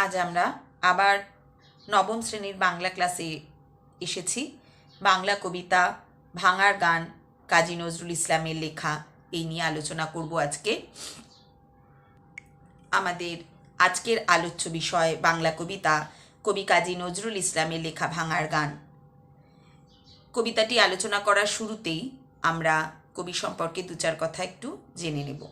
আজ আমরা আবার নবম শ্রেণীর বাংলা ক্লাসে এসেছি। বাংলা কবিতা ভাঙার গান কাজী নজরুল ইসলামের লেখা এই নিয়ে আলোচনা করব আজকে। আমাদের আজকের আলোচ্য বিষয় বাংলা কবিতা কবি কাজী নজরুল ইসলামের লেখা ভাঙার গান। কবিতাটি আলোচনা করার শুরুতেই আমরা কবি সম্পর্কে দু চার কথা একটু জেনে নেব।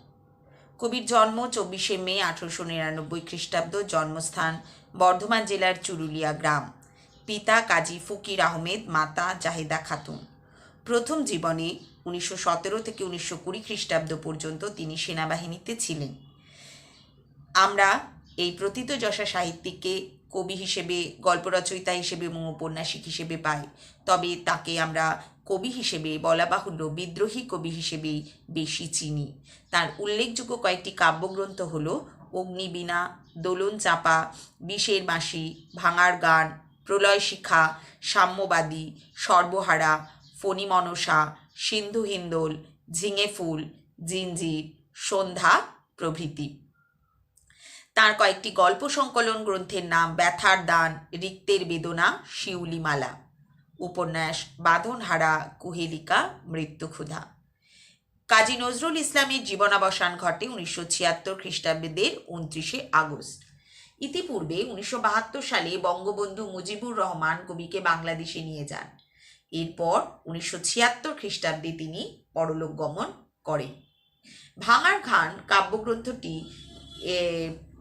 কবির জন্ম 24শে মে 1899 খ্রিস্টাব্দ। জন্মস্থান বর্ধমান জেলার চুরুলিয়া গ্রাম। পিতা কাজী ফকির আহমেদ, মাতা জাহেদা খাতুন। প্রথম জীবনে 1917 থেকে 1920 খ্রিস্টাব্দ পর্যন্ত তিনি সেনাবাহিনীতে ছিলেন। আমরা এই প্রথিতযশা সাহিত্যিককে কবি হিসেবে, গল্প রচয়িতা হিসেবে এবং ঔপন্যাসিক হিসেবে পাই, তবে তাকে আমরা কবি হিসেবে, বলা বাহুল্য বিদ্রোহী কবি হিসেবেই বেশি চিনি। তার উল্লেখযোগ্য কয়েকটি কাব্যগ্রন্থ হল অগ্নিবীণা, দোলন চাপা, বিষের বাঁশি, ভাঙার গান, প্রলয় শিখা, সাম্যবাদী, সর্বহারা, ফণী মনসা, সিন্ধু হিন্দোল, ঝিঙে ফুল, জিঞ্জির, সন্ধ্যা প্রভৃতি। তার কয়েকটি গল্প সংকলন গ্রন্থের নাম ব্যথার দান, রিক্তের বেদনা, শিউলিমালা। উপন্যাস বাঁধনহারা, কুহেলিকা, মৃত্যুক্ষুধা। কাজী নজরুল ইসলামের জীবনাবসান ঘটে 1976 খ্রিস্টাব্দের 29শে আগস্ট। ইতিপূর্বে 1972 সালে বঙ্গবন্ধু মুজিবুর রহমান কবিকে বাংলাদেশে নিয়ে যান। এরপর 1976 খ্রিস্টাব্দে তিনি পরলোক গমন করেন। ভাঙার গান কাব্যগ্রন্থটি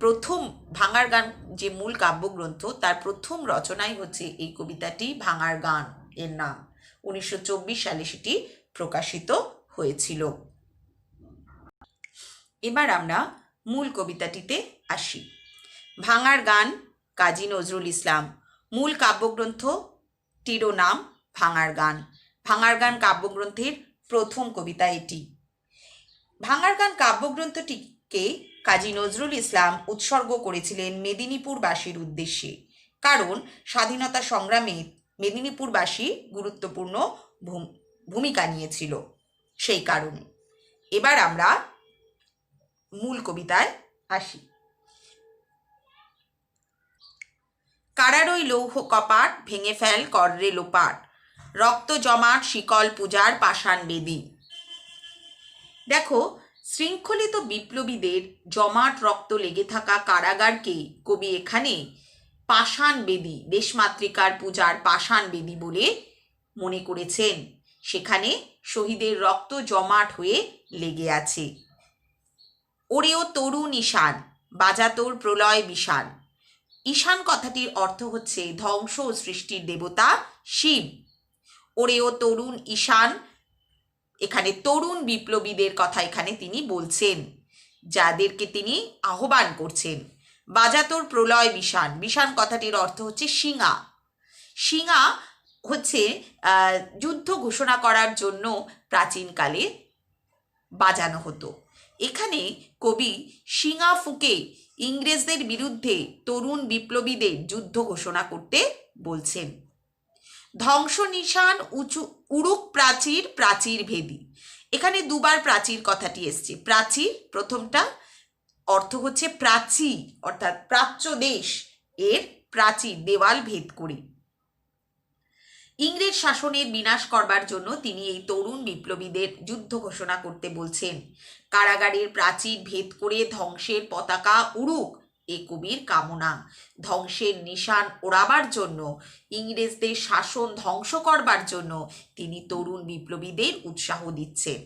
প্রথম, ভাঙার গান যে মূল কাব্যগ্রন্থ, তার প্রথম রচনাই হচ্ছে এই কবিতাটি ভাঙার গান এর নাম। 1924 সালে সেটি প্রকাশিত হয়েছিল। এবার আমরা মূল কবিতাটিতে আসি। ভাঙার গান কাজী নজরুল ইসলাম। মূল কাব্যগ্রন্থটিরও নাম ভাঙার গান। ভাঙার গান কাব্যগ্রন্থের প্রথম কবিতা এটি। ভাঙার গান কাব্যগ্রন্থটিকে কাজী নজরুল ইসলাম উৎসর্গ করেছিলেন মেদিনীপুরবাসীর উদ্দেশ্যে, কারণ স্বাধীনতা সংগ্রামে মেদিনীপুরবাসী গুরুত্বপূর্ণ ভূমিকা নিয়েছিল, সেই কারণে। এবার আমরা মূল কবিতায় আসি। কারারই লৌহ কপাট, ভেঙে ফেল কররে লোপাট, রক্ত জমাট শিকল পূজার পাষাণ বেদী। দেখো, শৃঙ্খলিত বিপ্লবীদের জমাট রক্ত লেগে থাকা কারাগারকে কবি এখানে পাষাণ বেদী, দেশমাতৃকার পূজার পাষাণ বেদী বলে মনে করেছেন। সেখানে শহীদের রক্ত জমাট হয়ে লেগে আছে। ওরেও তরুণ ঈশান, বাজা তোর প্রলয় বিষান। ঈশান কথাটির অর্থ হচ্ছে ধ্বংস ও সৃষ্টির দেবতা শিব। ওরেও তরুণ ঈশান, এখানে তরুণ বিপ্লবীদের কথা এখানে তিনি বলছেন, যাদেরকে তিনি আহ্বান করছেন। বাজাতোর প্রলয় বিষান, বিষান কথাটির অর্থ হচ্ছে শিঙা। শিঙা হচ্ছে যুদ্ধ ঘোষণা করার জন্য প্রাচীনকালে বাজানো হতো। এখানে কবি শিঙা ফুঁকে ইংরেজদের বিরুদ্ধে তরুণ বিপ্লবীদের যুদ্ধ ঘোষণা করতে বলছেন। ধ্বংস নিশান উঁচু উড়ুক প্রাচীর, প্রাচীর ভেদী। এখানে দুবার প্রাচীর কথাটি এসছে। প্রাচীর প্রথমটা অর্থ হচ্ছে প্রাচী, অর্থাৎ প্রাচ্য দেশ, এর প্রাচীর, দেওয়াল ভেদ করে। ইংরেজ শাসনের বিনাশ করবার জন্য তিনি এই তরুণ বিপ্লবীদের যুদ্ধ ঘোষণা করতে বলছেন। কারাগারের প্রাচীর ভেদ করে ধ্বংসের পতাকা উড়ুক, এ কবির কামনা। ধ্বংসের নিশান ওড়াবার জন্য, ইংরেজদের শাসন ধ্বংস করবার জন্য তিনি তরুণ বিপ্লবীদের উৎসাহ দিচ্ছেন।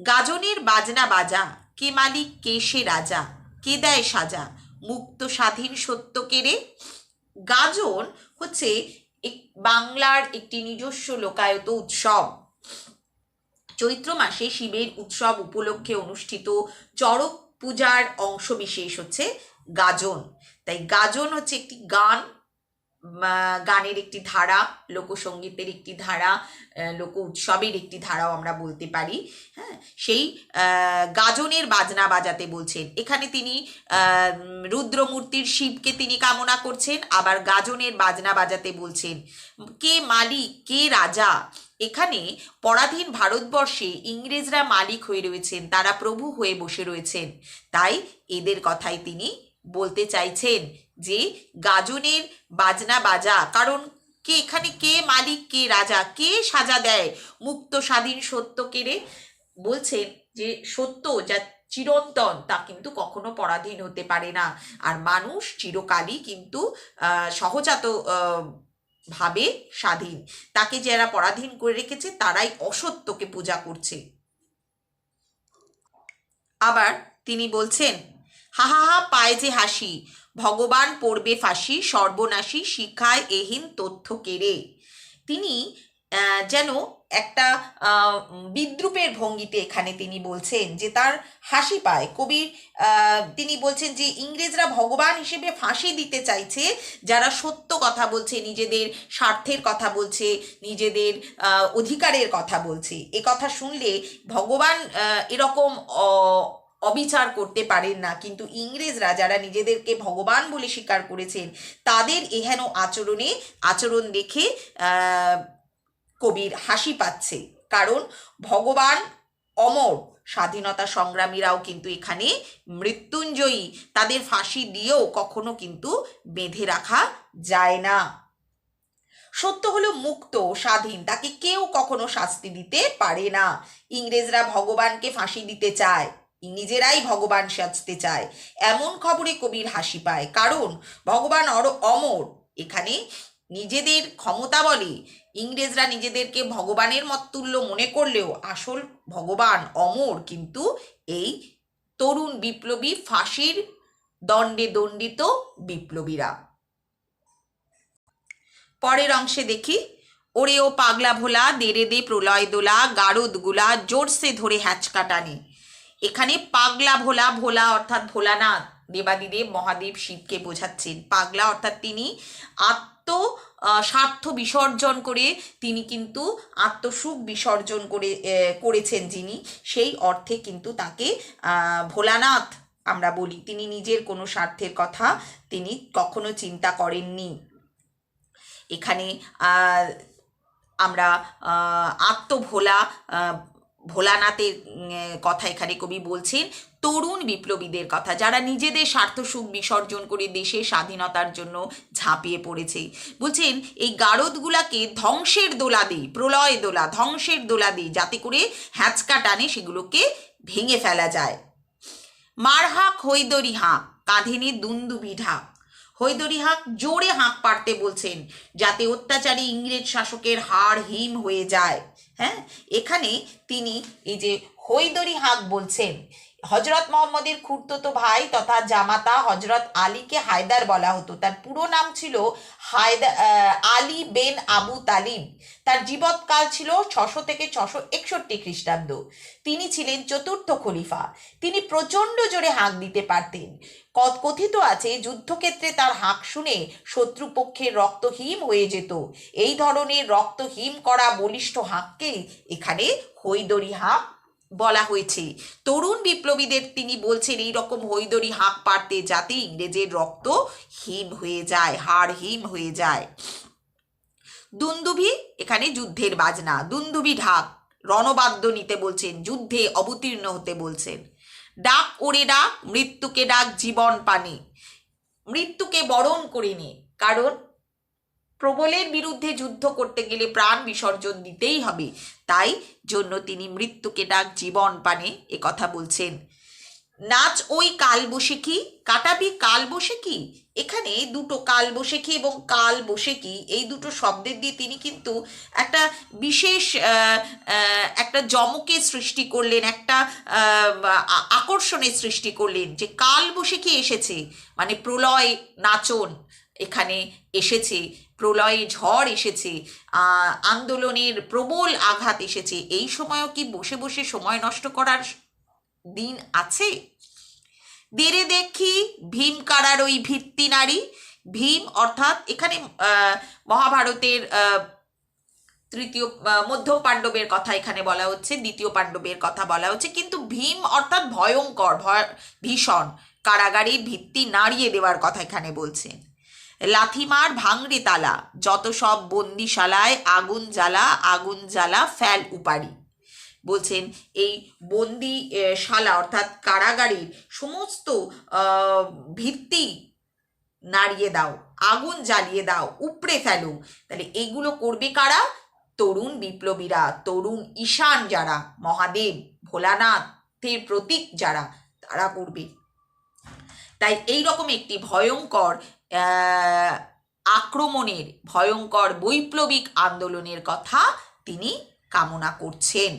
গাজনের বাজনা বাজা, কে মালিক কে সে রাজা, কে দেয় সাজা, মুক্ত স্বাধীন সত্য কেড়ে। গাজন হচ্ছে বাংলার একটি নিজস্ব লোকায়ত উৎসব। চৈত্র মাসে শিবের উৎসব উপলক্ষে অনুষ্ঠিত চড়ক পূজার অংশ বিশেষ হচ্ছে গাজন। তাই গাজন হচ্ছে একটি গান, গানের একটি ধারা, লোকসঙ্গীতের একটি ধারা, লোক উৎসবের একটি ধারাও আমরা বলতে পারি। হ্যাঁ, সেই গাজনের বাজনা বাজাতে বলছেন। এখানে তিনি রুদ্রমূর্তির শিবকে তিনি কামনা করছেন, আবার গাজনের বাজনা বাজাতে বলছেন। কে মালিক কে রাজা, এখানে পরাধীন ভারতবর্ষে ইংরেজরা মালিক হয়ে রয়েছেন, তারা প্রভু হয়ে বসে রয়েছেন, তাই এদের কথাই তিনি বলতে চাইছেন যে গাজনের বাজনা বাজা, কারণ কে এখানে, কে মালিক, কে রাজা, কে সাজা দেয় মুক্ত স্বাধীন সত্য কেড়ে? বলছেন যে সত্য যা চিরন্তন তা কিন্তু কখনো পরাধীন হতে পারে না, আর মানুষ চিরকালই কিন্তু সহজাত ভাবে স্বাধীন। তাকে যারা পরাধীন করে রেখেছে তারাই অসত্যকে পূজা করছে। আবার তিনি বলছেন, হা হা হা পায় যে হাসি, ভগবান পড়বে ফাঁসি, সর্বনাশী শিখায় এহীন তথ্য কেড়ে। তিনি যেন একটা বিদ্রূপের ভঙ্গিতে এখানে তিনি বলছেন যে তার হাসি পায়। কবির তিনি বলছেন যে ইংরেজরা ভগবান হিসেবে ফাঁসি দিতে চাইছে যারা সত্য কথা বলছে, নিজেদের স্বার্থের কথা বলছে, নিজেদের অধিকারের কথা বলছে। এ কথা শুনলে ভগবান এরকম অবিচার করতে পারেন না, কিন্তু ইংরেজরা যারা নিজেদেরকে ভগবান বলে স্বীকার করেছেন তাদের এহেন আচরণ দেখে কবির হাসি পাচ্ছে। কারণ ভগবান অমর, স্বাধীনতা সংগ্রামীরাও কিন্তু এখানে মৃত্যুঞ্জয়ী, তাদের ফাঁসি দিয়েও কখনো কিন্তু বেঁধে রাখা যায় না। সত্য হলো মুক্ত, স্বাধীন, তাকে কেউ কখনো শাস্তি দিতে পারে না। ইংরেজরা ভগবানকে ফাঁসি দিতে চায়, নিজেরাই ভগবান সাজতে চায়, এমন খবরে কবির হাসি পায়। কারণ ভগবান অমর, এখানে নিজেদের ক্ষমতা বলে ইংরেজরা নিজেদেরকে ভগবানের মতুল্য মনে করলেও আসল ভগবান অমর কিন্তু এই তরুণ বিপ্লবী, ফাঁসির দণ্ডে দণ্ডিত বিপ্লবীরা। পরের অংশে দেখি, ওরে ও পাগলা ভোলা, দেরে দে প্রলয় দোলা, গারদগুলা জোরসে ধরে হ্যাঁচকা টানে। এখানে পাগলা ভোলা, ভোলা অর্থাৎ ভোলানাথ, দেবাদিদেব মহাদেব শিবকে বোঝাচ্ছেন। পাগলা অর্থাৎ তিনি স্বার্থ বিসর্জন করে, তিনি কিন্তু আত্মসুখ বিসর্জন করেছেন যিনি, সেই অর্থে কিন্তু তাকে ভোলানাথ আমরা বলি। তিনি নিজের কোনো স্বার্থের কথা তিনি কখনো চিন্তা করেননি। এখানে আমরা ভোলানাথের কথা এখানে কবি বলছেন, তরুণ বিপ্লবীদের কথা যারা নিজেদের স্বার্থ সুখ বিসর্জন করে দেশের স্বাধীনতার জন্য ঝাঁপিয়ে পড়েছে। বলছেন এই গারদগুলাকে ধ্বংসের দোলা দিই, প্রলয় দোলা, ধ্বংসের দোলা দিই, যাতে করে হ্যাঁচকা টানে সেগুলোকে ভেঙে ফেলা যায়। মার হাঁক হৈদরি হাঁক, কাঁধে নিয়ে দুন্দুভি ঢাক। হৈদরি হাঁক, জোরে হাঁক পাড়তে বলছেন যাতে অত্যাচারী ইংরেজ শাসকের হাড় হিম হয়ে যায়। হ্যাঁ, এখানে তিনি এই যে হৈদরি হাঁক বলছেন, হজরত মোহাম্মদের খুড়তুতো ভাই তথা জামাতা হজরত আলীকে হায়দার বলা হতো। তার পুরো নাম ছিল আলী বেন আবু তালিব। তার জীবৎকাল ছিল 600 থেকে 661 খ্রিস্টাব্দ। তিনি ছিলেন চতুর্থ খলিফা। তিনি প্রচণ্ড জোরে হাঁক দিতে পারতেন। কথিত আছে যুদ্ধক্ষেত্রে তার হাঁক শুনে শত্রুপক্ষের রক্ত হিম হয়ে যেত। এই ধরনের রক্ত হিম করা বলিষ্ঠ হাঁককেই এখানে হৈদরি হাঁক বলা হয়েছে। তরুণ বিপ্লবীদের তিনি বলছেন এইরকম হৈদরি হাঁক পাড়তে, যাতে ইংরেজের রক্ত হিম হয়ে যায়, হাড় হিম হয়ে যায়। দুন্দুভি, এখানে যুদ্ধের বাজনা। দুন্দুভি ঢাক, রণবাদ্য নিতে বলছেন, যুদ্ধে অবতীর্ণ হতে বলছেন। ডাক ওরে ডাক, মৃত্যুকে ডাক জীবন পানে, মৃত্যুকে বরণ করে নে। কারণ প্রবলের বিরুদ্ধে যুদ্ধ করতে গেলে প্রাণ বিসর্জন দিতেই হবে, তাই জন্য তিনি মৃত্যুকে ডাক জীবন পানে এ কথা বলছেন। নাচ ওই কালবৈশাখী, কাটাবি কালবৈশাখী। এখানে দুটো কালবৈশাখী এবং কালবৈশাখী এই দুটো শব্দের দিয়ে তিনি কিন্তু একটা বিশেষ একটা জমকের সৃষ্টি করলেন, একটা আকর্ষণের সৃষ্টি করলেন যে কালবৈশাখী এসেছে, মানে প্রলয় নাচন এখানে এসেছে, প্রলয়ে ঝড় এসেছে, আন্দোলনের প্রবল আঘাত এসেছে। এই সময়ও কি বসে বসে সময় নষ্ট করার দিন আছে? দেরে দেখি ভীম কারার ওই ভিত্তি নারী। ভীম অর্থাৎ এখানে মহাভারতের তৃতীয় মধ্যম পাণ্ডবের কথা এখানে বলা হচ্ছে, দ্বিতীয় পাণ্ডবের কথা বলা হচ্ছে, কিন্তু ভীম অর্থাৎ ভয়ঙ্কর, ভীষণ, কারাগারের ভিত্তি নাড়িয়ে দেওয়ার কথা এখানে বলছেন। লাথিমার ভাঙড়ে তালা, যত সব বন্দিশালায় আগুন জ্বালা, আগুন জ্বালা ফেল উপারি। বলছেন এই বন্দি শালা অর্থাৎ কারাগারের সমস্ত ভিত্তি নাড়িয়ে দাও, আগুন জ্বালিয়ে দাও, উপড়ে ফেলো। তাহলে এইগুলো করবে কারা? তরুণ বিপ্লবীরা, তরুণ ঈশান যারা, মহাদেব ভোলানাথের প্রতীক যারা, তারা করবে। তাই এই রকম একটি ভয়ঙ্কর আক্রমণের, ভয়ঙ্কর বৈপ্লবিক আন্দোলনের কথা তিনি কামনা করছেন।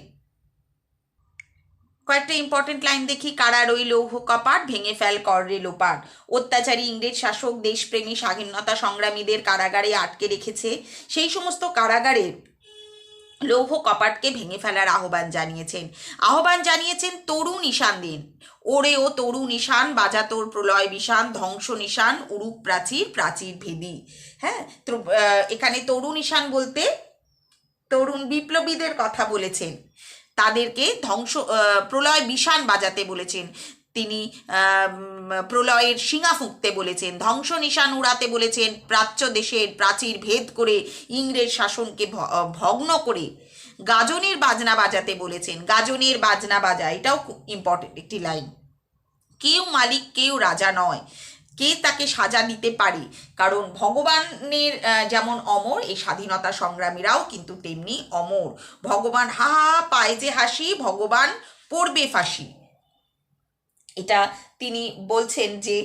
কয়েকটা ইম্পর্টেন্ট লাইন দেখি। কারার ওই লৌহ কপাট ভেঙে ফেল কর রে লোপাট। অত্যাচারী ইংরেজ শাসক দেশপ্রেমী স্বাধীনতা সংগ্রামীদের কারাগারে আটকে রেখেছে। সেই সমস্ত কারাগারের লৌহ কপাটকে ভেঙে ফেলার আহ্বান জানিয়েছেন তরুণ ঈশানদের। ওরে ও তরুণ ঈশান, বাজা তোর প্রলয় বিষান, ধ্বংস নিশান উরূপ প্রাচীর প্রাচীর ভেদি। হ্যাঁ, তো এখানে তরুণ ঈশান বলতে তরুণ বিপ্লবীদের কথা বলেছেন, তাদেরকে প্রলয় বিষান বাজাতে বলেছেন তিনি, প্রলয়ের শিঙা ফুঁকতে বলেছেন, ধ্বংস নিশান উড়াতে বলেছেন, প্রাচ্য দেশের প্রাচীর ভেদ করে ইংরেজ শাসনকে ভগ্ন করে গাজনের বাজনা বাজাতে বলেছেন। গাজনের বাজনা বাজা, এটাও খুব ইম্পর্টেন্ট একটি লাইন। কেউ মালিক কেউ রাজা নয়, কে তাকে সাজা দিতে পারে? কারণ ভগবানের যেমন অমর, এই স্বাধীনতা সংগ্রামীরাও কিন্তু তেমনি অমর। ভগবান হা হা পায় যে হাসি, ভগবান পড়বে ফাঁসি। এটা তিনি বলছেন যে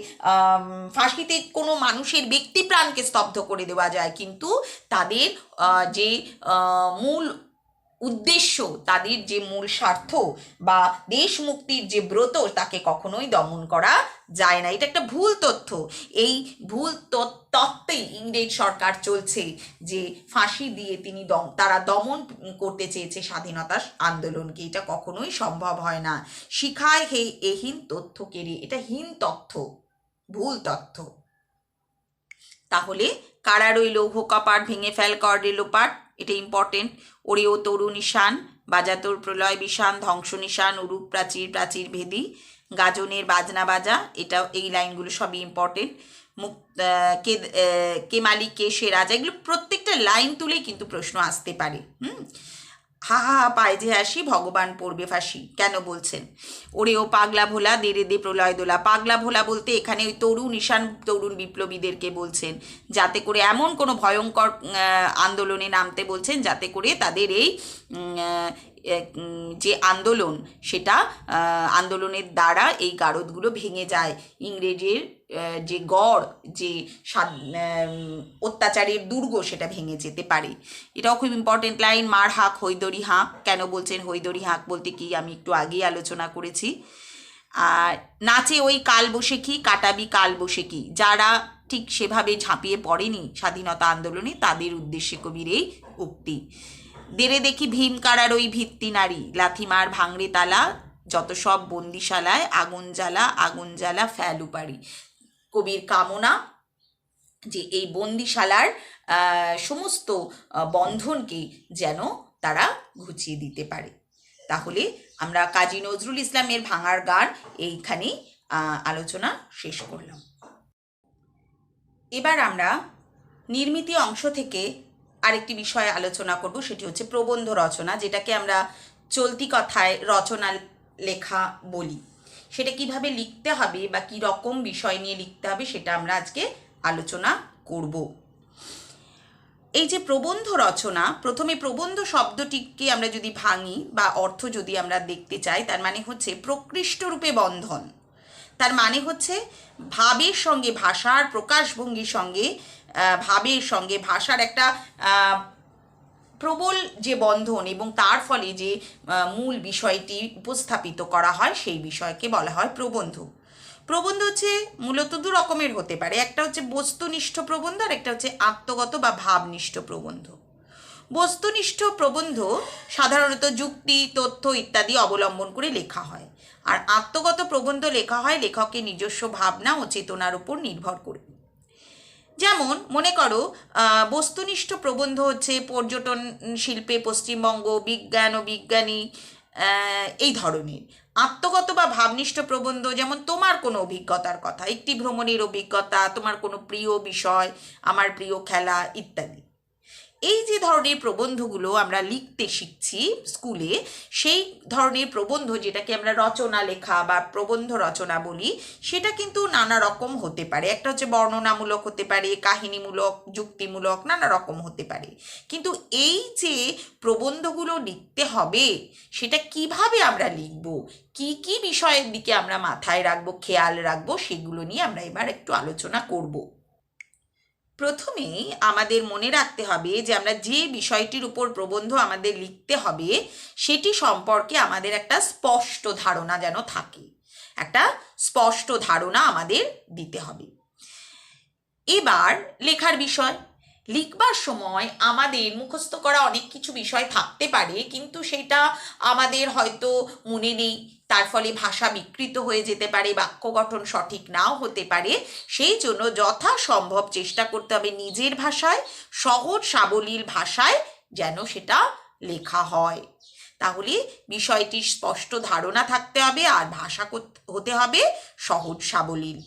ফাঁসিতে কোনো মানুষের ব্যক্তি প্রাণকে স্তব্ধ করে দেওয়া যায়, কিন্তু তাদের যে মূল উদ্দেশ্য, তাদের যে মূল স্বার্থ বা দেশ মুক্তির যে ব্রত, তাকে কখনোই দমন করা যায় না। এটা একটা ভুল তথ্য। এই ভুল তত্ত্বেই ইংরেজ সরকার চলছে, যে ফাঁসি দিয়ে তারা দমন করতে চেয়েছে স্বাধীনতা আন্দোলনকে। এটা কখনোই সম্ভব হয় না। শিখায় হে এহীন তথ্য কেড়ে, এটা হীন তথ্য, ভুল তথ্য। তাহলে কারার ওই লৌহ কপাট ভেঙে ফেল কর রে লোপাট, এটা ইম্পর্টেন্ট। ওরে ও তরুণ ঈশান, বাজা তোর প্রলয় বিষান, ধ্বংস নিশান উরূপ প্রাচীর প্রাচীর ভেদি, গাজনের বাজনা বাজা, এটাও, এই লাইনগুলো সবই ইম্পর্টেন্ট। কে মালিক কে সে রাজা, এগুলো প্রত্যেকটা লাইন তুলেই কিন্তু প্রশ্ন আসতে পারে। হা হা হা পায় যে হাসি, ভগবান পড়বে ফাঁসি, কেন বলছেন? ওরে ও পাগলা ভোলা দে রে দে প্রলয় দোলা। পাগলা ভোলা বলতে এখানে ওই তরুণ ঈশান, তরুণ বিপ্লবীদেরকে বলছেন, যাতে করে এমন কোনো ভয়ঙ্কর আন্দোলনে নামতে বলছেন, যাতে করে তাদের এই যে আন্দোলন, সেটা আন্দোলনের দ্বারা এই গারদগুলো ভেঙে যায়, ইংরেজের যে গড়, যে অত্যাচারের দুর্গ, সেটা ভেঙে যেতে পারে। এটাও খুব ইম্পর্টেন্ট লাইন। মার হাঁক হৈদরি হাঁক, কেন বলছেন হৈদরি হাঁক বলতে কি, আমি একটু আগেই আলোচনা করেছি। আর নাচে ওই কাল বসে কি, কাটাবি কাল বসে কি, যারা ঠিক সেভাবে ঝাঁপিয়ে পড়েনি স্বাধীনতা আন্দোলনে, তাদের উদ্দেশ্যে কবির এই উক্তি। দেরে দেখি ভীম কারার ওই ভিত্তি নারী, লাথিমার ভাঙড়ে তালা, যত সব বন্দিশালায় আগুন জ্বালা ফেল উপারি। কবির কামনা যে এই বন্দিশালার সমস্ত বন্ধনকে যেন তারা ঘুচিয়ে দিতে পারে। তাহলে আমরা কাজী নজরুল ইসলামের ভাঙার গান এইখানেই আলোচনা শেষ করলাম। এবার আমরা নির্মিতি অংশ থেকে আরেকটি বিষয়ে আলোচনা করব, সেটি হচ্ছে প্রবন্ধ রচনা, যেটাকে আমরা চলতি কথায় রচনা লেখা বলি। সেটা কিভাবে লিখতে হবে বা কী রকম বিষয় নিয়ে লিখতে হবে, সেটা আমরা আজকে আলোচনা করব। এই যে প্রবন্ধ রচনা, প্রথমে প্রবন্ধ শব্দটিকে আমরা যদি ভাঙি বা অর্থ যদি আমরা দেখতে চাই, তার মানে হচ্ছে প্রকৃষ্ট রূপে বন্ধন। তার মানে হচ্ছে ভাবের সঙ্গে ভাষার, প্রকাশভঙ্গির সঙ্গে ভাবের সঙ্গে ভাষার একটা প্রবল যে বন্ধন, এবং তার ফলে যে মূল বিষয়টি উপস্থাপিত করা হয়, সেই বিষয়কে বলা হয় প্রবন্ধ। প্রবন্ধ হচ্ছে মূলত দু রকমের হতে পারে, একটা হচ্ছে বস্তুনিষ্ঠ প্রবন্ধ, আর একটা হচ্ছে আত্মগত বা ভাবনিষ্ঠ প্রবন্ধ। বস্তুনিষ্ঠ প্রবন্ধ সাধারণত যুক্তি, তথ্য ইত্যাদি অবলম্বন করে লেখা হয়, আর আত্মগত প্রবন্ধ লেখা হয় লেখকের নিজস্ব ভাবনা ও চেতনার উপর নির্ভর করে। যেমন মনে করো, বস্তুনিষ্ঠ প্রবন্ধ হচ্ছে পর্যটন শিল্পে পশ্চিমবঙ্গ, বিজ্ঞান ও বিজ্ঞানী, এই ধরনের। আত্মগত বা ভাবনিষ্ঠ প্রবন্ধ যেমন তোমার কোনো অভিজ্ঞতার কথা, একটি ভ্রমণের অভিজ্ঞতা, তোমার কোনো প্রিয় বিষয়, আমার প্রিয় খেলা ইত্যাদি। এই যে ধরনের প্রবন্ধগুলো আমরা লিখতে শিখছি স্কুলে, সেই ধরনের প্রবন্ধ যেটাকে আমরা রচনা লেখা বা প্রবন্ধ রচনা বলি, সেটা কিন্তু নানা রকম হতে পারে। একটা হচ্ছে বর্ণনামূলক হতে পারে, কাহিনীমূলক, যুক্তিমূলক, নানা রকম হতে পারে। কিন্তু এই যে প্রবন্ধগুলো লিখতে হবে, সেটা কিভাবে আমরা লিখব, কি কি বিষয়ের দিকে আমরা মাথায় রাখবো, খেয়াল রাখবো, সেগুলো নিয়ে আমরা এবার একটু আলোচনা করব। প্রথমেই আমাদের মনে রাখতে হবে যে আমরা যে বিষয়টির উপর প্রবন্ধ আমাদের লিখতে হবে, সেটি সম্পর্কে আমাদের একটা স্পষ্ট ধারণা যেন থাকে, একটা স্পষ্ট ধারণা আমাদের দিতে হবে। এবার লেখার বিষয়, লিখবার সময় আমাদের মুখস্থ করা অনেক কিছু বিষয় থাকতে পারে, কিন্তু সেটা আমাদের হয়তো মনে নেই, তার ফলে ভাষা বিকৃত হয়ে যেতে পারে, বাক্য গঠন সঠিক নাও হতে পারে। সেই জন্য যথাসম্ভব চেষ্টা করতে হবে নিজের ভাষায়, সহজ সাবলীল ভাষায় যেন সেটা লেখা হয়। তাহলে বিষয়টির স্পষ্ট ধারণা থাকতে হবে, আর ভাষা হতে হবে সহজ সাবলীল।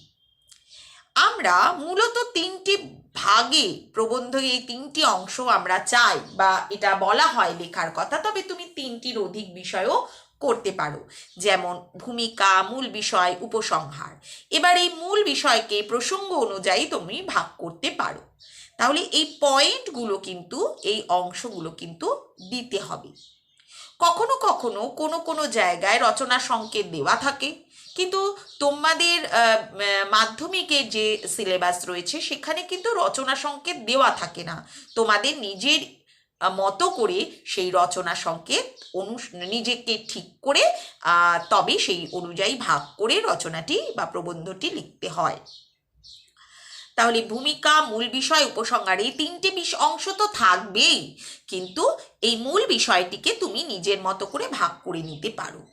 আমরা মূলত তিনটি ভাগে প্রবন্ধ, এই তিনটি অংশ আমরা চাই, বা এটা বলা হয় লেখার কথা, তবে তুমি তিনটির অধিক বিষয়ও করতে পারো, যেমন ভূমিকা, মূল বিষয়, উপসংহার। এবার এই মূল বিষয়কে প্রসঙ্গ অনুযায়ী তুমি ভাগ করতে পারো। তাহলে এই পয়েন্টগুলো কিন্তু, এই অংশগুলো কিন্তু দিতে হবে। কখনো কখনো কোনো কোনো জায়গায় রচনা সংকেত দেওয়া থাকে, কিন্তু তোমাদের মাধ্যমিকের যে সিলেবাস রয়েছে সেখানে কিন্তু রচনা সংকেত দেওয়া থাকে না। তোমাদের নিজের মতো করে সেই রচনা সংকেত নিজেকে ঠিক করে তবে সেই অনুযায়ী ভাগ করে রচনাটি বা প্রবন্ধটি লিখতে হয়। তাহলে ভূমিকা, মূল বিষয়, উপসংহার, এই তিনটে অংশ তো থাকবেই, কিন্তু এই মূল বিষয়টিকে তুমি নিজের মতো করে ভাগ করে নিতে পারো।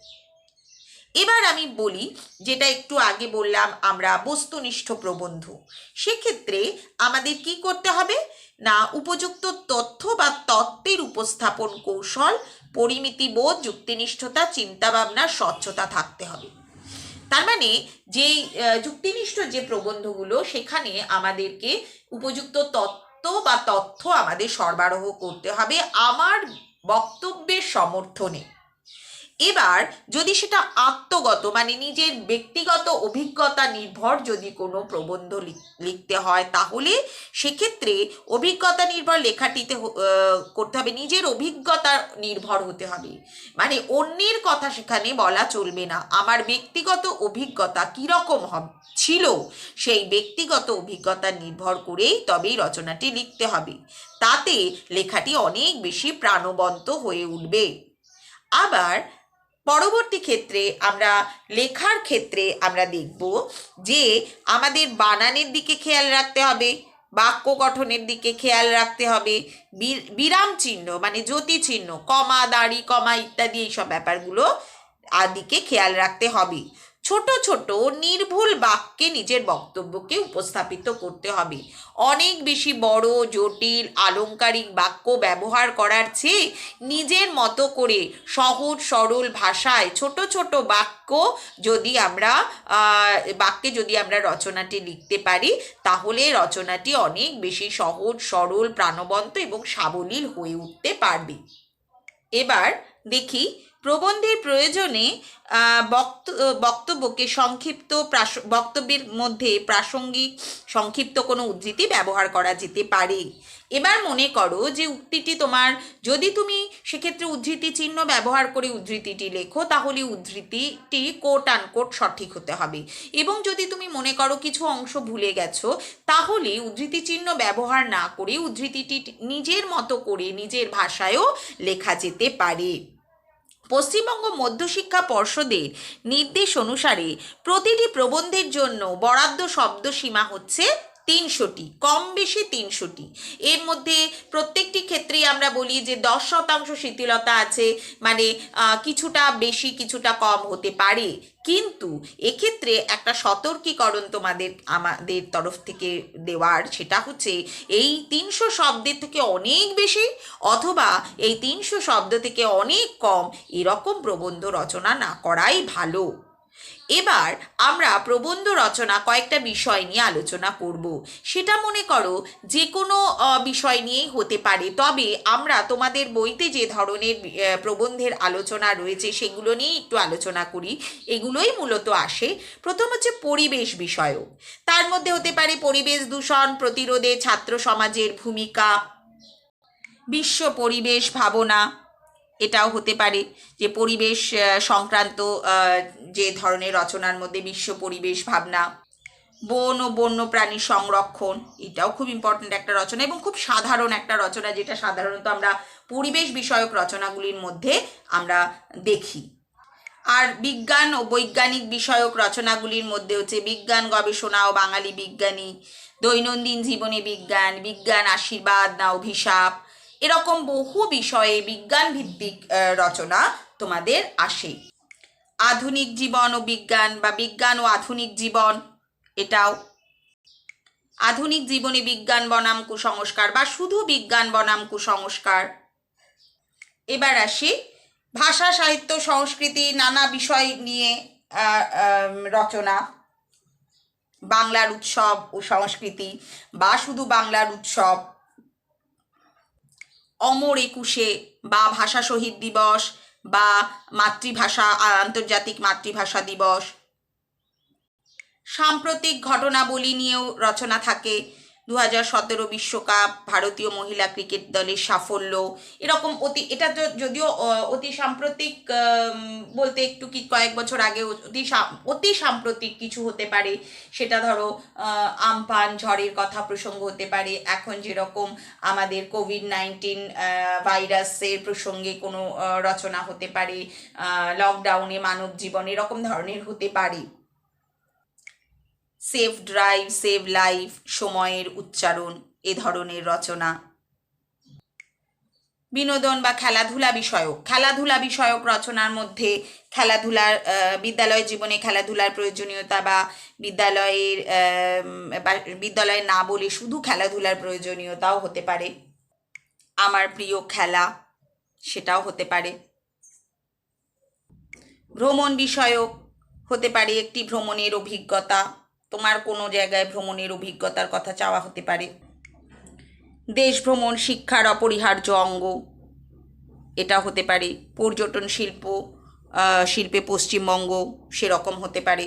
এবার আমি বলি, যেটা একটু আগে বললাম আমরা বস্তুনিষ্ঠ প্রবন্ধ, সেক্ষেত্রে আমাদের কি করতে হবে না, উপযুক্ত তথ্য বা তত্ত্বের উপস্থাপন কৌশল, পরিমিতিবোধ, যুক্তিনিষ্ঠতা, চিন্তাভাবনার স্বচ্ছতা থাকতে হবে। তার মানে যেই যুক্তিনিষ্ঠ যে প্রবন্ধগুলো, সেখানে আমাদেরকে উপযুক্ত তথ্য আমাদের সরবরাহ করতে হবে আমার বক্তব্যের সমর্থনে। এবার যদি সেটা আত্মগত, মানে নিজের ব্যক্তিগত অভিজ্ঞতা নির্ভর যদি কোনো প্রবন্ধ লিখতে হয়, তাহলে সেক্ষেত্রে অভিজ্ঞতা নির্ভর লেখাটিতে করতে হবে, নিজের অভিজ্ঞতা নির্ভর হতে হবে। মানে অন্যের কথা সেখানে বলা চলবে না, আমার ব্যক্তিগত অভিজ্ঞতা কীরকম ছিল, সেই ব্যক্তিগত অভিজ্ঞতা নির্ভর করেই তবেই রচনাটি লিখতে হবে। তাতে লেখাটি অনেক বেশি প্রাণবন্ত হয়ে উঠবে। আবার পরবর্তী ক্ষেত্রে আমরা লেখার ক্ষেত্রে আমরা দেখব যে আমাদের বানানের দিকে খেয়াল রাখতে হবে, বাক্য গঠনের দিকে খেয়াল রাখতে হবে, বিরাম চিহ্ন মানে জ্যোতি চিহ্ন, কমা, দাড়ি, কমা ইত্যাদি এইসব ব্যাপারগুলো দিকে খেয়াল রাখতে হবে। ছোট ছোট নির্ভুল বাক্যে নিজের বক্তব্যকে উপস্থাপিত করতে হবে। অনেক বেশি বড় জটিল আলংকারিক বাক্য ব্যবহার করার চেয়ে নিজের মতো করে সহজ সরল ভাষায় ছোট ছোট বাক্যে যদি আমরা রচনাটি লিখতে পারি, তাহলে রচনাটি অনেক বেশি সহজ সরল প্রাণবন্ত এবং সাবলীল হয়ে উঠতে পারবে। এবার দেখি প্রবন্ধের প্রয়োজনে বক্তব্যকে বক্তব্যের মধ্যে প্রাসঙ্গিক সংক্ষিপ্ত কোনো উদ্ধৃতি ব্যবহার করা যেতে পারে। এবার মনে করো যে উক্তিটি তোমার, যদি তুমি সেক্ষেত্রে উদ্ধৃতি চিহ্ন ব্যবহার করে উদ্ধৃতিটি লেখো, তাহলে উদ্ধৃতিটি কোট আনকোট সঠিক হতে হবে। এবং যদি তুমি মনে করো কিছু অংশ ভুলে গেছো, তাহলে উদ্ধৃতি চিহ্ন ব্যবহার না করে উদ্ধৃতিটি নিজের মতো করে নিজের ভাষায়ও লেখা যেতে পারে। পশ্চিমবঙ্গ মধ্যশিক্ষা পর্ষদের নির্দেশ অনুসারে প্রতিটি প্রবন্ধের জন্য বরাদ্দ শব্দ সীমা হচ্ছে 300টি, কম বেশি 300টি। এর মধ্যে প্রত্যেকটি ক্ষেত্রেই আমরা বলি যে 10% শিথিলতা আছে, মানে কিছুটা বেশি কিছুটা কম হতে পারে। কিন্তু এক্ষেত্রে একটা সতর্কীকরণ আমাদের তরফ থেকে দেওয়ার, সেটা হচ্ছে এই 300 শব্দের থেকে অনেক বেশি অথবা এই 300 শব্দ থেকে অনেক কম এরকম প্রবন্ধ রচনা না করাই ভালো। এবার আমরা প্রবন্ধ রচনা কয়েকটা বিষয় নিয়ে আলোচনা করব। সেটা মনে করো যে কোনো বিষয় নিয়েই হতে পারে, তবে আমরা তোমাদের বইতে যে ধরনের প্রবন্ধের আলোচনা রয়েছে সেগুলো নিয়েই একটু আলোচনা করি। এগুলোই মূলত আসে। প্রথম হচ্ছে পরিবেশ বিষয়ক। তার মধ্যে হতে পারে পরিবেশ দূষণ প্রতিরোধে ছাত্র সমাজের ভূমিকা, বিশ্ব পরিবেশ ভাবনা, এটাও হতে পারে যে পরিবেশ সংক্রান্ত যে ধরনের রচনার মধ্যে বিশ্ব পরিবেশ ভাবনা, বন ও বন্যপ্রাণী সংরক্ষণ, এটাও খুব ইম্পর্ট্যান্ট একটা রচনা এবং খুব সাধারণ একটা রচনা, যেটা সাধারণত আমরা পরিবেশ বিষয়ক রচনাগুলির মধ্যে আমরা দেখি। আর বিজ্ঞান ও বৈজ্ঞানিক বিষয়ক রচনাগুলির মধ্যে হচ্ছে বিজ্ঞান গবেষণা ও বাঙালি বিজ্ঞানী, দৈনন্দিন জীবনে বিজ্ঞান, বিজ্ঞান আশীর্বাদ না অভিশাপ, এরকম বহু বিষয়ে বিজ্ঞান ভিত্তিক রচনা তোমাদের আসে। আধুনিক জীবন ও বিজ্ঞান বা বিজ্ঞান ও আধুনিক জীবন, এটাও। আধুনিক জীবনে বিজ্ঞান বনাম কুসংস্কার বা শুধু বিজ্ঞান বনাম কুসংস্কার। এবার আসি ভাষা সাহিত্য সংস্কৃতি নানা বিষয় নিয়ে রচনা, বাংলার উৎসব ও সংস্কৃতি বা শুধু বাংলার উৎসব, অমর একুশে বা ভাষা শহীদ দিবস বা মাতৃভাষা আন্তর্জাতিক মাতৃভাষা দিবস, সাম্প্রতিক ঘটনাবলী নিয়েও রচনা থাকে। 2017 বিশ্বকাপ, ভারতীয় মহিলা ক্রিকেট দলের সাফল্য, এরকম এটা যদিও অতি সাম্প্রতিক বলতে একটু কি কয়েক বছর আগে অতি সাম্প্রতিক কিছু হতে পারে। সেটা ধরো আমপান ঝড়ের কথা প্রসঙ্গ হতে পারে, এখন যেরকম আমাদের কোভিড-19 ভাইরাসের প্রসঙ্গে কোনো রচনা হতে পারে, লকডাউনে মানব জীবন, এরকম ধরনের হতে পারে। সেভ ড্রাইভ, সেভ লাইফ, সময়ের উচ্চারণ, এ ধরনের রচনা। বিনোদন বা খেলাধুলা বিষয়ক রচনার মধ্যে খেলাধুলার বিদ্যালয় জীবনে খেলাধুলার প্রয়োজনীয়তা বা বিদ্যালয়ে না বলে শুধু খেলাধুলার প্রয়োজনীয়তাও হতে পারে। আমার প্রিয় খেলা, সেটাও হতে পারে। ভ্রমণ বিষয়ক হতে পারে একটি ভ্রমণের অভিজ্ঞতা, তোমার কোনো জায়গায় ভ্রমণের অভিজ্ঞতার কথা চাওয়া হতে পারে। দেশ ভ্রমণ শিক্ষার অপরিহার্য অঙ্গ, এটা হতে পারে। পর্যটন শিল্পে পশ্চিমবঙ্গ, সেরকম হতে পারে।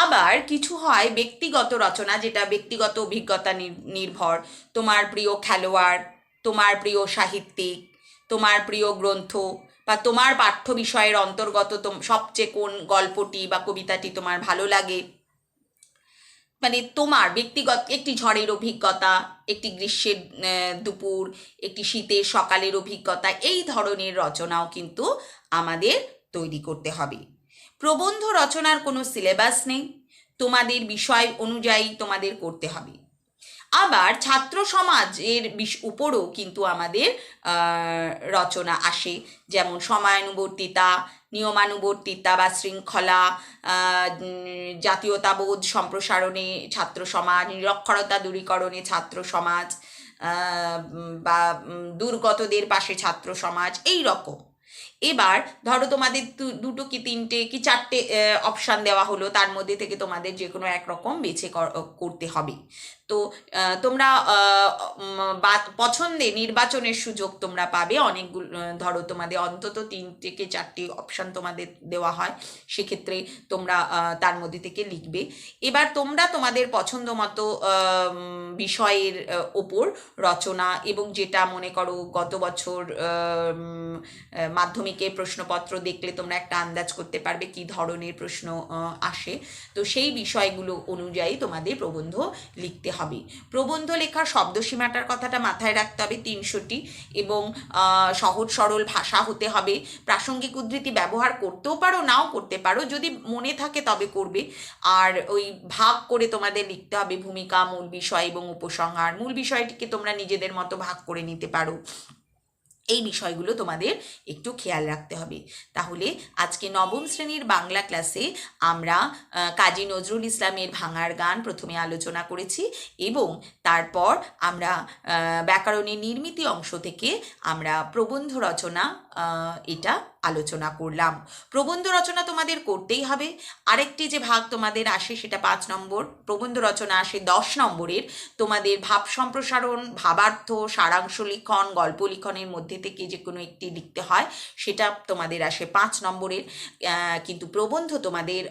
আবার কিছু হয় ব্যক্তিগত রচনা, যেটা ব্যক্তিগত অভিজ্ঞতা নির্ভর। তোমার প্রিয় খেলোয়াড়, তোমার প্রিয় সাহিত্যিক, তোমার প্রিয় গ্রন্থ বা তোমার পাঠ্য বিষয়ের অন্তর্গত সবচেয়ে কোন গল্পটি বা কবিতাটি তোমার ভালো লাগে, মানে তোমার ব্যক্তিগত একটি ঝড়ের অভিজ্ঞতা, একটি গ্রীষ্মের দুপুর, একটি শীতের সকালের অভিজ্ঞতা, এই ধরনের রচনাও কিন্তু আমাদের তৈরি করতে হবে। প্রবন্ধ রচনার কোনো সিলেবাস নেই, তোমাদের বিষয় অনুযায়ী তোমাদের করতে হবে। আবার ছাত্র সমাজের উপরও কিন্তু আমাদের রচনা আসে, যেমন সময়ানুবর্তিতা, নিয়মানুবর্তিতা বা শৃঙ্খলা, জাতীয়তাবোধ সম্প্রসারণে ছাত্র সমাজ, নিরক্ষরতা দূরীকরণে ছাত্র সমাজ, বা দুর্গতদের পাশে ছাত্র সমাজ, এই রকম। এবার ধরো তোমাদের দুটো কি তিনটে কি চারটে অপশান দেওয়া হলো, তার মধ্যে থেকে তোমাদের যে কোনো একরকম বেছে করতে হবে। তো তোমরা পছন্দে নির্বাচনের সুযোগ তোমরা পাবে অনেকগুলো। ধরো তোমাদের অন্তত 3 থেকে 4টি অপশান তোমাদের দেওয়া হয়, সেক্ষেত্রে তোমরা তার মধ্যে থেকে লিখবে। এবার তোমরা তোমাদের পছন্দ মতো বিষয়ের ওপর রচনা, এবং যেটা মনে করো গত বছর মাধ্যমিকের প্রশ্নপত্র দেখলে তোমরা একটা আন্দাজ করতে পারবে কি ধরনের প্রশ্ন আসে, তো সেই বিষয়গুলো অনুযায়ী তোমাদের প্রবন্ধ লিখতে হবে। প্রবন্ধ লেখার শব্দসীমাটার কথাটা মাথায় রাখতে হবে, 300টি, এবং সহজ সরল ভাষা হতে হবে। প্রাসঙ্গিক উদ্ধৃতি ব্যবহার করতেও পারো, নাও করতে পারো, যদি মনে থাকে তবে করবে। আর ওই ভাগ করে তোমাদের লিখতে হবে ভূমিকা, মূল বিষয় এবং উপসংহার। মূল বিষয়টিকে তোমরা নিজেদের মতো ভাগ করে নিতে পারো। এই বিষয়গুলো তোমাদের একটু খেয়াল রাখতে হবে। তাহলে আজকে 9ম শ্রেণীর বাংলা ক্লাসে আমরা কাজী নজরুল ইসলামের ভাঙার গান প্রথমে আলোচনা করেছি, এবং তারপর আমরা ব্যাকরণের নির্মিতি অংশ থেকে আমরা প্রবন্ধ রচনা এটা আলোচনা করলাম। প্রবন্ধ রচনা তোমাদের করতেই হবে। আরেকটি যে ভাগ তোমাদের আসে সেটা 5 নম্বর, প্রবন্ধ রচনা আসে 10 নম্বরের। তোমাদের ভাব সম্প্রসারণ, ভাবার্থ, সারাংশ লিখন, গল্প লিখনের মধ্যে থেকে যে কোনো একটি লিখতে হয়, সেটা তোমাদের আসে 5 নম্বরের। কিন্তু প্রবন্ধ তোমাদের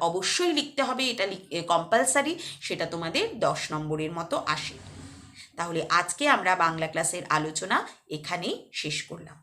অবশ্যই লিখতে হবে, এটা কম্পালসারি, সেটা তোমাদের 10 নম্বরের মতো আসে। তাহলে আজকে আমরা বাংলা ক্লাসের আলোচনা এখানেই শেষ করলাম।